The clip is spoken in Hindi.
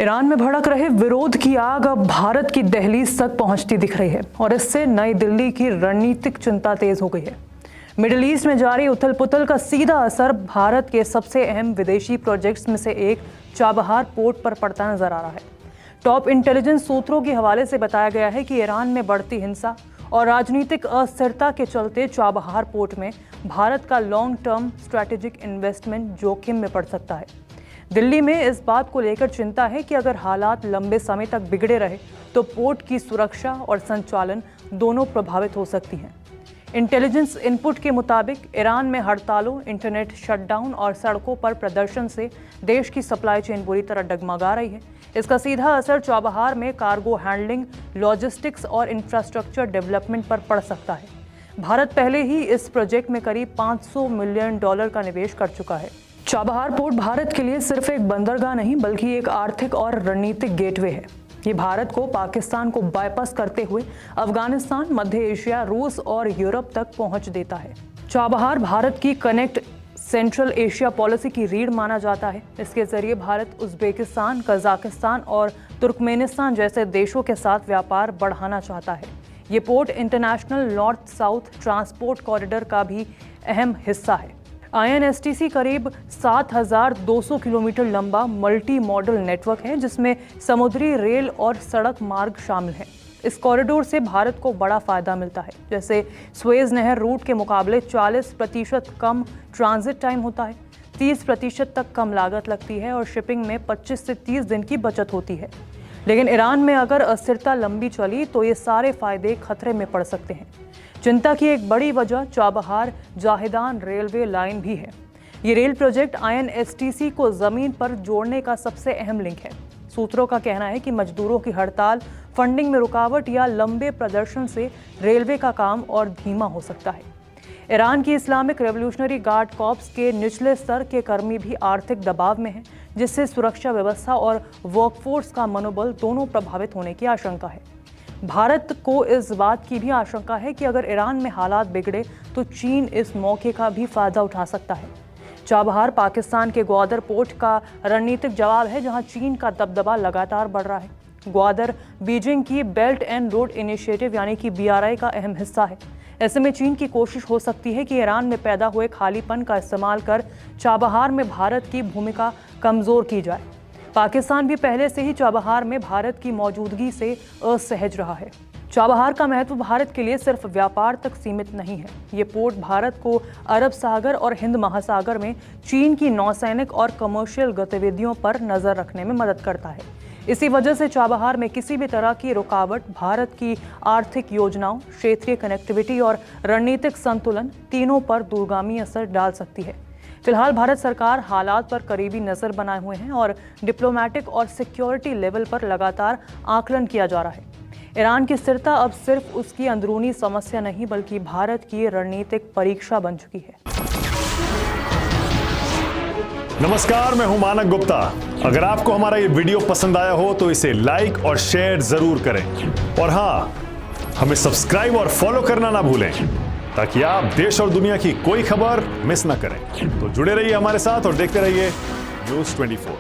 ईरान में भड़क रहे विरोध की आग अब भारत की दहलीज तक पहुंचती दिख रही है और इससे नई दिल्ली की रणनीतिक चिंता तेज हो गई है। मिडिल ईस्ट में जारी उथल पुथल का सीधा असर भारत के सबसे अहम विदेशी प्रोजेक्ट्स में से एक चाबहार पोर्ट पर पड़ता नजर आ रहा है। टॉप इंटेलिजेंस सूत्रों के हवाले से बताया गया है कि ईरान में बढ़ती हिंसा और राजनीतिक अस्थिरता के चलते चाबहार पोर्ट में भारत का लॉन्ग टर्म स्ट्रैटेजिक इन्वेस्टमेंट जोखिम में पड़ सकता है। दिल्ली में इस बात को लेकर चिंता है कि अगर हालात लंबे समय तक बिगड़े रहे तो पोर्ट की सुरक्षा और संचालन दोनों प्रभावित हो सकती हैं। इंटेलिजेंस इनपुट के मुताबिक ईरान में हड़तालों, इंटरनेट शटडाउन और सड़कों पर प्रदर्शन से देश की सप्लाई चेन बुरी तरह डगमगा रही है। इसका सीधा असर चाबहार में कार्गो हैंडलिंग, लॉजिस्टिक्स और इंफ्रास्ट्रक्चर डेवलपमेंट पर पड़ सकता है। भारत पहले ही इस प्रोजेक्ट में करीब $500 मिलियन का निवेश कर चुका है। चाबहार पोर्ट भारत के लिए सिर्फ एक बंदरगाह नहीं बल्कि एक आर्थिक और रणनीतिक गेटवे है। ये भारत को पाकिस्तान को बाईपास करते हुए अफगानिस्तान, मध्य एशिया, रूस और यूरोप तक पहुंच देता है। चाबहार भारत की कनेक्ट सेंट्रल एशिया पॉलिसी की रीढ़ माना जाता है। इसके जरिए भारत उज्बेकिस्तान, कजाकिस्तान और तुर्कमेनिस्तान जैसे देशों के साथ व्यापार बढ़ाना चाहता है। ये port international north south transport corridor का भी अहम हिस्सा है। INSTC करीब 7,200 किलोमीटर लंबा मल्टी मॉडल नेटवर्क है जिसमें समुद्री, रेल और सड़क मार्ग शामिल हैं। इस कॉरिडोर से भारत को बड़ा फायदा मिलता है। जैसे स्वेज नहर रूट के मुकाबले 40% कम ट्रांजिट टाइम होता है, 30% तक कम लागत लगती है और शिपिंग में 25 से 30 दिन की बचत होती है। लेकिन ईरान में अगर अस्थिरता लंबी चली तो ये सारे फायदे खतरे में पड़ सकते हैं। चिंता की एक बड़ी वजह चाबहार जाहिदान रेलवे लाइन भी है। ये रेल प्रोजेक्ट INSTC को जमीन पर जोड़ने का सबसे अहम लिंक है। सूत्रों का कहना है कि मजदूरों की हड़ताल, फंडिंग में रुकावट या लंबे प्रदर्शन से रेलवे का काम और धीमा हो सकता है। ईरान की इस्लामिक रेवोल्यूशनरी गार्ड कॉर्प्स के निचले स्तर के कर्मी भी आर्थिक दबाव में हैं, जिससे सुरक्षा व्यवस्था और वर्कफोर्स का मनोबल दोनों प्रभावित होने की आशंका है। भारत को इस बात की भी आशंका है कि अगर ईरान में हालात बिगड़े तो चीन इस मौके का भी फायदा उठा सकता है। चाबहार पाकिस्तान के ग्वादर पोर्ट का रणनीतिक जवाब है, जहां चीन का दबदबा लगातार बढ़ रहा है। ग्वादर बीजिंग की बेल्ट एंड रोड इनिशिएटिव यानी कि BRI का अहम हिस्सा है। ऐसे में चीन की कोशिश हो सकती है कि ईरान में पैदा हुए खालीपन का इस्तेमाल कर चाबहार में भारत की भूमिका कमजोर की जाए। पाकिस्तान भी पहले से ही चाबहार में भारत की मौजूदगी से असहज रहा है। चाबहार का महत्व भारत के लिए सिर्फ व्यापार तक सीमित नहीं है। ये पोर्ट भारत को अरब सागर और हिंद महासागर में चीन की नौसैनिक और कमर्शियल गतिविधियों पर नजर रखने में मदद करता है। इसी वजह से चाबहार में किसी भी तरह की रुकावट भारत की आर्थिक योजनाओं, क्षेत्रीय कनेक्टिविटी और रणनीतिक संतुलन तीनों पर दूरगामी असर डाल सकती है। फिलहाल भारत सरकार हालात पर करीबी नजर बनाए हुए हैं और डिप्लोमेटिक और सिक्योरिटी लेवल पर लगातार आकलन किया जा रहा है। ईरान की स्थिरता अब सिर्फ उसकी अंदरूनी समस्या नहीं बल्कि भारत की रणनीतिक परीक्षा बन चुकी है। नमस्कार, मैं हूं मानक गुप्ता। अगर आपको हमारा ये वीडियो पसंद आया हो तो इसे लाइक और शेयर जरूर करें और हाँ, हमें सब्सक्राइब और फॉलो करना ना भूलें ताकि आप देश और दुनिया की कोई खबर मिस ना करें। तो जुड़े रहिए हमारे साथ और देखते रहिए News 24।